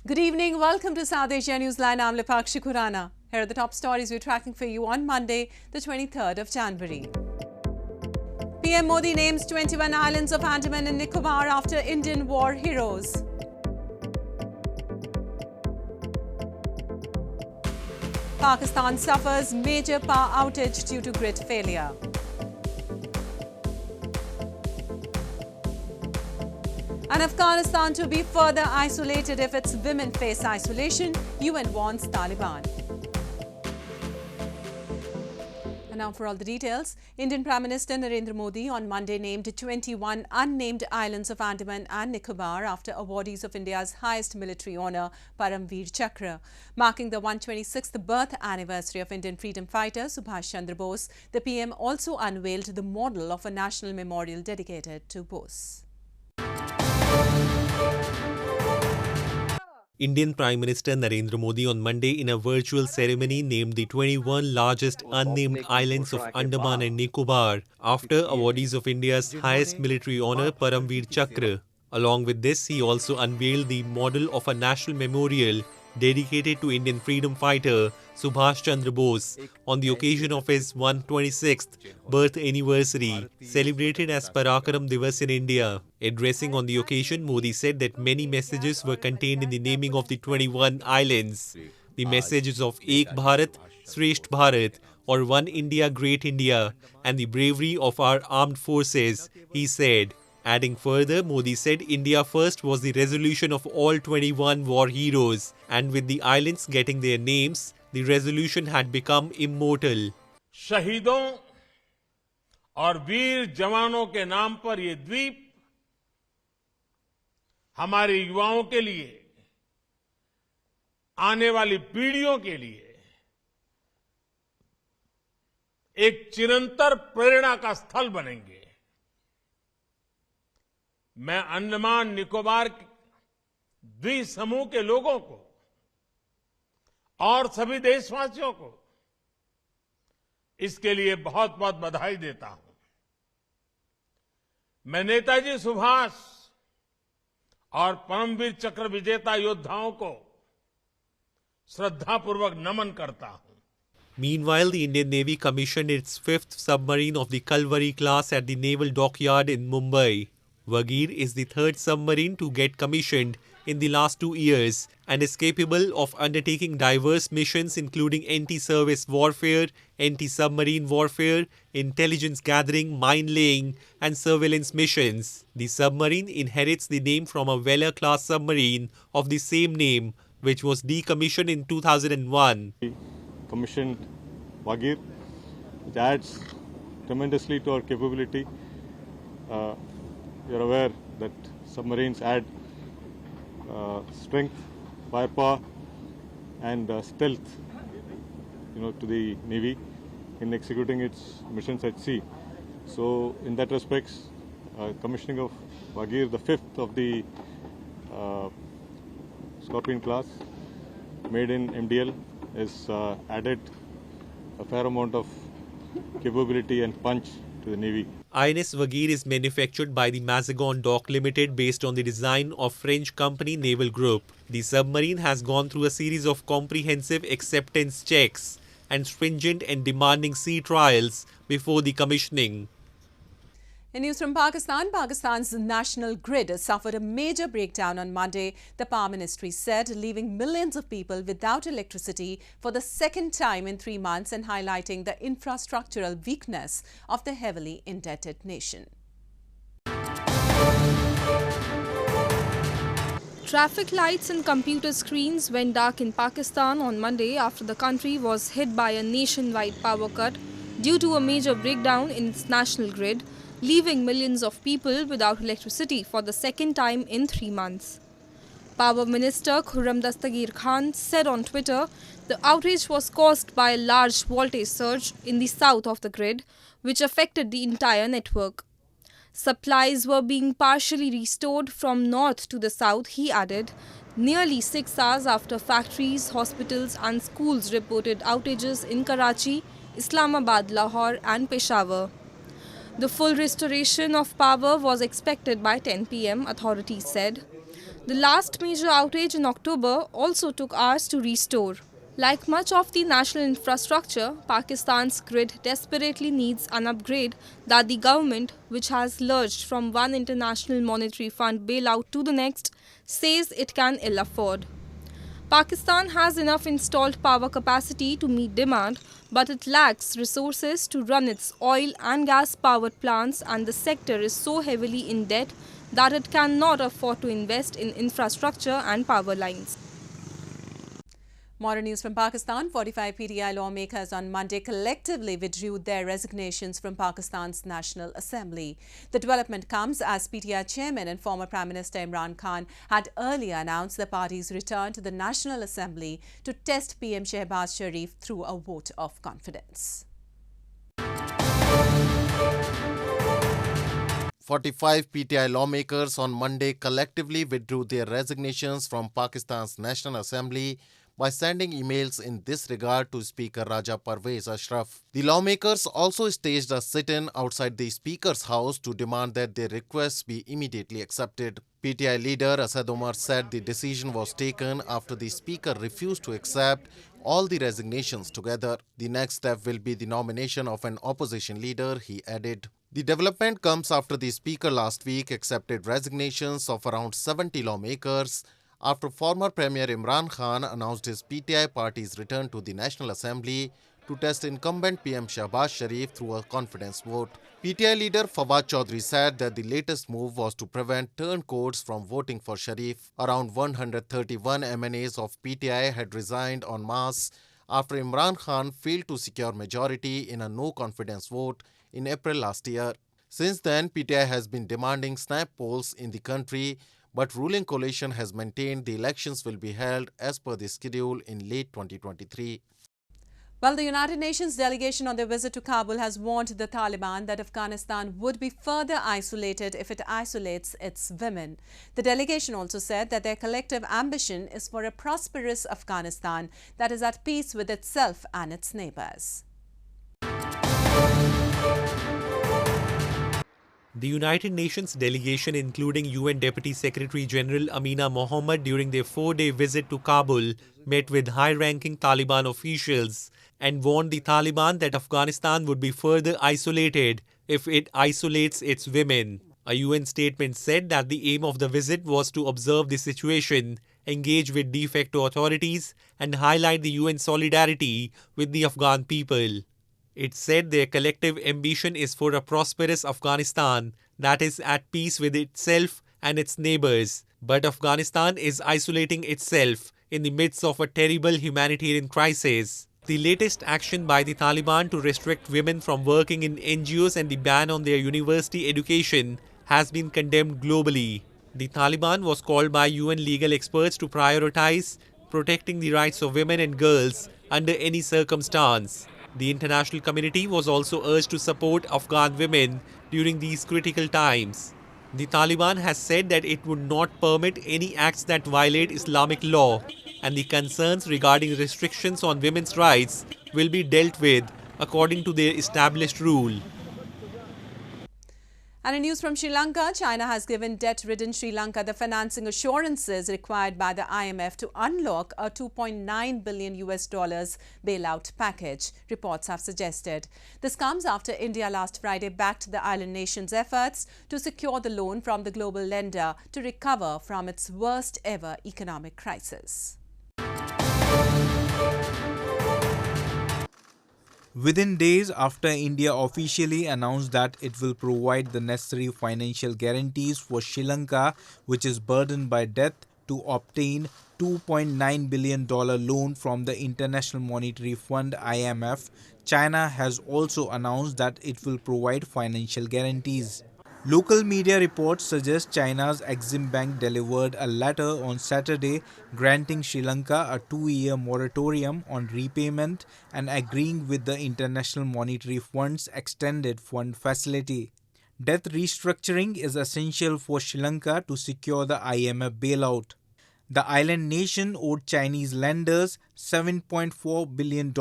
Good evening. Welcome to South Asia Newsline. I'm Lipakshi Khurana. Here are the top stories we're tracking for you on Monday, the 23rd of January. PM Modi names 21 islands of Andaman and Nicobar after Indian war heroes. Pakistan suffers major power outage due to grid failure. And Afghanistan to be further isolated if its women face isolation, UN warns Taliban. And now for all the details, Indian Prime Minister Narendra Modi on Monday named 21 unnamed islands of Andaman and Nicobar after awardees of India's highest military honour, Param Veer Chakra. Marking the 126th birth anniversary of Indian freedom fighter Subhash Chandra Bose, the PM also unveiled the model of a national memorial dedicated to Bose. Indian Prime Minister Narendra Modi on Monday in a virtual ceremony named the 21 largest unnamed islands of Andaman and Nicobar after awardees of India's highest military honour Param Veer Chakra. Along with this, he also unveiled the model of a national memorial dedicated to Indian freedom fighter Subhash Chandra Bose on the occasion of his 126th birth anniversary, celebrated as Parakaram Divas in India. Addressing on the occasion, Modi said that many messages were contained in the naming of the 21 islands. The messages of Ek Bharat, Shresht Bharat, or One India, Great India, and the bravery of our armed forces, he said. Adding further, Modi said India first was the resolution of all 21 war heroes, and with the islands getting their names, the resolution had become immortal. शहीदों और वीर जवानों के नाम पर ये द्वीप हमारे युवाओं के लिए, आने वाली पीढ़ियों के लिए एक चिरंतर प्रेरणा का स्थल बनेंगे। मैं अंडमान निकोबार द्वीप समूह के लोगों को और सभी देशवासियों को इसके लिए बहुत बहुत बधाई देता हूं। मैं नेताजी सुभाष और परमवीर चक्र विजेता योद्धाओं को श्रद्धापूर्वक नमन करता हूं। Meanwhile, the Indian Navy commissioned its fifth submarine of the Kalvari class at the Naval Dockyard in Mumbai. Vagir is the third submarine to get commissioned in the last 2 years and is capable of undertaking diverse missions including anti-surface warfare, anti-submarine warfare, intelligence gathering, mine-laying and surveillance missions. The submarine inherits the name from a Vela-class submarine of the same name, which was decommissioned in 2001. Commissioned Vagir, which adds tremendously to our capability. You're aware that submarines add strength, firepower, and stealth, to the Navy in executing its missions at sea. So, in that respect, commissioning of Vagir, the fifth of the Scorpion class, made in MDL, is added a fair amount of capability and punch to the Navy. INS Vagir is manufactured by the Mazagon Dock Limited based on the design of French company Naval Group. The submarine has gone through a series of comprehensive acceptance checks and stringent and demanding sea trials before the commissioning. In news from Pakistan, Pakistan's national grid suffered a major breakdown on Monday, the Power Ministry said, leaving millions of people without electricity for the second time in 3 months and highlighting the infrastructural weakness of the heavily indebted nation. Traffic lights and computer screens went dark in Pakistan on Monday after the country was hit by a nationwide power cut due to a major breakdown in its national grid, leaving millions of people without electricity for the second time in 3 months. Power Minister Khurram Dastagir Khan said on Twitter the outage was caused by a large voltage surge in the south of the grid, which affected the entire network. Supplies were being partially restored from north to the south, he added, nearly 6 hours after factories, hospitals and schools reported outages in Karachi, Islamabad, Lahore and Peshawar. The full restoration of power was expected by 10 p.m., authorities said. The last major outage in October also took hours to restore. Like much of the national infrastructure, Pakistan's grid desperately needs an upgrade that the government, which has lurched from one international monetary fund bailout to the next, says it can ill afford. Pakistan has enough installed power capacity to meet demand, but it lacks resources to run its oil and gas powered plants, and the sector is so heavily in debt that it cannot afford to invest in infrastructure and power lines. More news from Pakistan. 45 PTI lawmakers on Monday collectively withdrew their resignations from Pakistan's National Assembly. The development comes as PTI chairman and former Prime Minister Imran Khan had earlier announced the party's return to the National Assembly to test PM Shehbaz Sharif through a vote of confidence. 45 PTI lawmakers on Monday collectively withdrew their resignations from Pakistan's National Assembly by sending emails in this regard to Speaker Raja Parvez Ashraf. The lawmakers also staged a sit-in outside the Speaker's house to demand that their requests be immediately accepted. PTI leader Asad Omar said the decision was taken after the Speaker refused to accept all the resignations together. The next step will be the nomination of an opposition leader, he added. The development comes after the Speaker last week accepted resignations of around 70 lawmakers after former Premier Imran Khan announced his PTI party's return to the National Assembly to test incumbent PM Shehbaz Sharif through a confidence vote. PTI leader Fawad Chaudhry said that the latest move was to prevent turncoats from voting for Sharif. Around 131 MNAs of PTI had resigned en masse after Imran Khan failed to secure majority in a no-confidence vote in April last year. Since then, PTI has been demanding snap polls in the country, but ruling coalition has maintained the elections will be held as per the schedule in late 2023. Well, the United Nations delegation on their visit to Kabul has warned the Taliban that Afghanistan would be further isolated if it isolates its women. The delegation also said that their collective ambition is for a prosperous Afghanistan that is at peace with itself and its neighbors. The United Nations delegation, including UN Deputy Secretary General Amina Mohammed, during their 4-day visit to Kabul, met with high-ranking Taliban officials and warned the Taliban that Afghanistan would be further isolated if it isolates its women. A UN statement said that the aim of the visit was to observe the situation, engage with de facto authorities, and highlight the UN solidarity with the Afghan people. It said their collective ambition is for a prosperous Afghanistan that is at peace with itself and its neighbors. But Afghanistan is isolating itself in the midst of a terrible humanitarian crisis. The latest action by the Taliban to restrict women from working in NGOs and the ban on their university education has been condemned globally. The Taliban was called by UN legal experts to prioritize protecting the rights of women and girls under any circumstance. The international community was also urged to support Afghan women during these critical times. The Taliban has said that it would not permit any acts that violate Islamic law, and the concerns regarding restrictions on women's rights will be dealt with according to their established rule. And in news from Sri Lanka, China has given debt-ridden Sri Lanka the financing assurances required by the IMF to unlock a $2.9 billion bailout package, reports have suggested. This comes after India last Friday backed the island nation's efforts to secure the loan from the global lender to recover from its worst ever economic crisis. Within days after India officially announced that it will provide the necessary financial guarantees for Sri Lanka, which is burdened by debt, to obtain $2.9 billion loan from the International Monetary Fund (IMF, China has also announced that it will provide financial guarantees. Local media reports suggest China's Exim Bank delivered a letter on Saturday granting Sri Lanka a 2-year moratorium on repayment and agreeing with the International Monetary Fund's extended fund facility. Debt restructuring is essential for Sri Lanka to secure the IMF bailout. The island nation owed Chinese lenders $7.4 billion,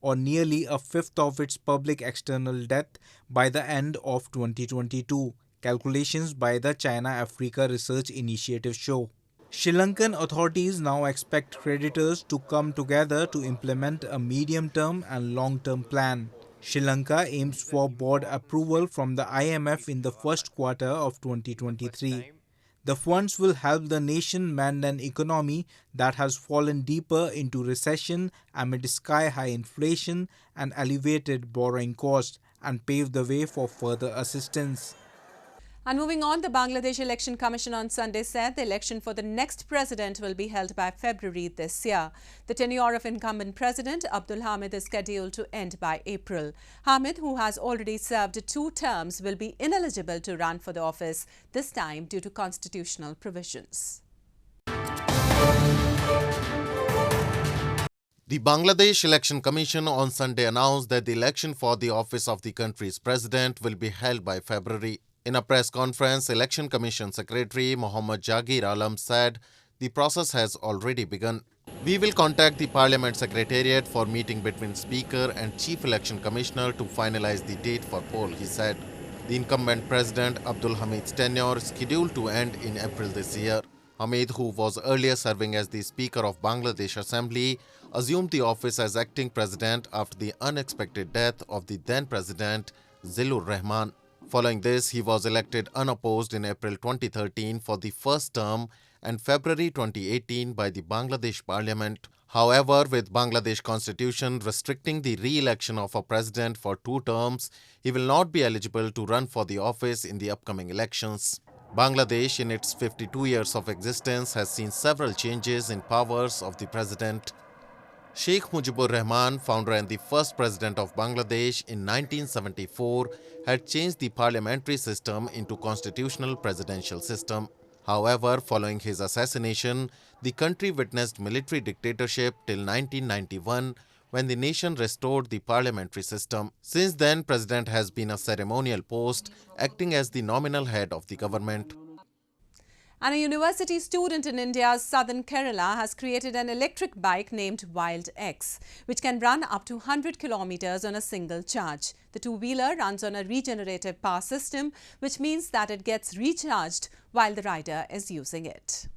or nearly a fifth of its public external debt, by the end of 2022, calculations by the China Africa Research Initiative show. Sri Lankan authorities now expect creditors to come together to implement a medium-term and long-term plan. Sri Lanka aims for board approval from the IMF in the first quarter of 2023. The funds will help the nation mend an economy that has fallen deeper into recession amid sky-high inflation and elevated borrowing costs, and pave the way for further assistance. And moving on, the Bangladesh Election Commission on Sunday said the election for the next president will be held by February this year. The tenure of incumbent president Abdul Hamid is scheduled to end by April. Hamid, who has already served 2 terms, will be ineligible to run for the office, this time due to constitutional provisions. The Bangladesh Election Commission on Sunday announced that the election for the office of the country's president will be held by February. In a press conference, Election Commission Secretary Mohammad Jagir Alam said the process has already begun. We will contact the Parliament Secretariat for meeting between Speaker and Chief Election Commissioner to finalize the date for poll, he said. The incumbent President Abdul Hamid's tenure is scheduled to end in April this year. Hamid, who was earlier serving as the Speaker of Bangladesh Assembly, assumed the office as acting president after the unexpected death of the then President Zillur Rahman. Following this, he was elected unopposed in April 2013 for the first term and February 2018 by the Bangladesh Parliament. However, with Bangladesh Constitution restricting the re-election of a president for 2 terms, he will not be eligible to run for the office in the upcoming elections. Bangladesh, in its 52 years of existence, has seen several changes in powers of the president. Sheikh Mujibur Rahman, founder and the first president of Bangladesh in 1974, had changed the parliamentary system into constitutional presidential system. However, following his assassination, the country witnessed military dictatorship till 1991, when the nation restored the parliamentary system. Since then, president has been a ceremonial post, acting as the nominal head of the government. And a university student in India's southern Kerala has created an electric bike named Wild X, which can run up to 100 kilometers on a single charge. The two-wheeler runs on a regenerative power system, which means that it gets recharged while the rider is using it.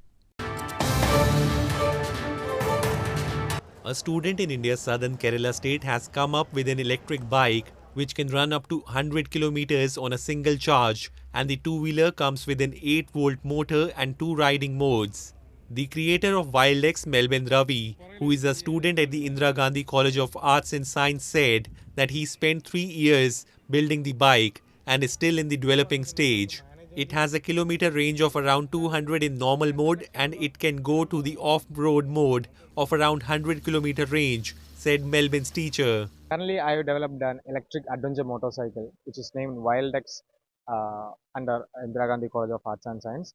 A student in India's southern Kerala state has come up with an electric bike which can run up to 100 kilometers on a single charge, and the two-wheeler comes with an 8-volt motor and 2 riding modes. The creator of WildX, Melvin Ravi, who is a student at the Indira Gandhi College of Arts and Science, said that he spent 3 years building the bike and is still in the developing stage. It has a kilometer range of around 200 in normal mode, and it can go to the off-road mode of around 100 kilometer range, said Melvin's teacher. Currently, I have developed an electric adventure motorcycle, which is named WildX under Indira Gandhi College of Arts and Science.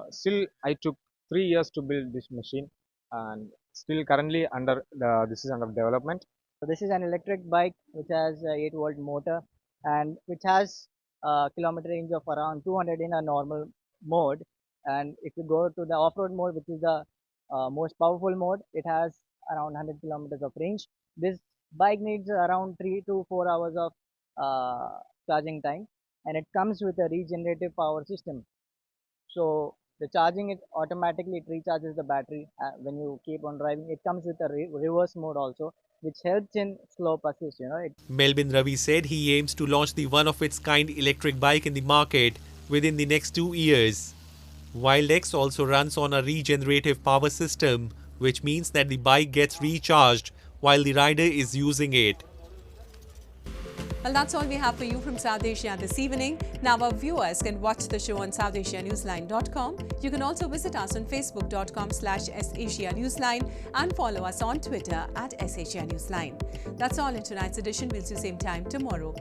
Still, I took 3 years to build this machine, and still currently this is under development. So this is an electric bike which has a 8-volt motor and which has a kilometer range of around 200 in a normal mode. And if you go to the off-road mode, which is the most powerful mode, it has around 100 kilometers of range. This bike needs around 3 to 4 hours of charging time, and it comes with a regenerative power system. So the charging, it automatically recharges the battery when you keep on driving. It comes with a reverse mode also, which helps in slope assist. Melvin Ravi said he aims to launch the one-of-its-kind electric bike in the market within the next 2 years. WildX also runs on a regenerative power system, which means that the bike gets recharged while the rider is using it. Well, that's all we have for you from South Asia this evening. Now our viewers can watch the show on SouthAsiaNewsline.com. You can also visit us on Facebook.com/SAsiaNewsline and follow us on Twitter @SAsiaNewsline. That's all in tonight's edition. We'll see you same time tomorrow.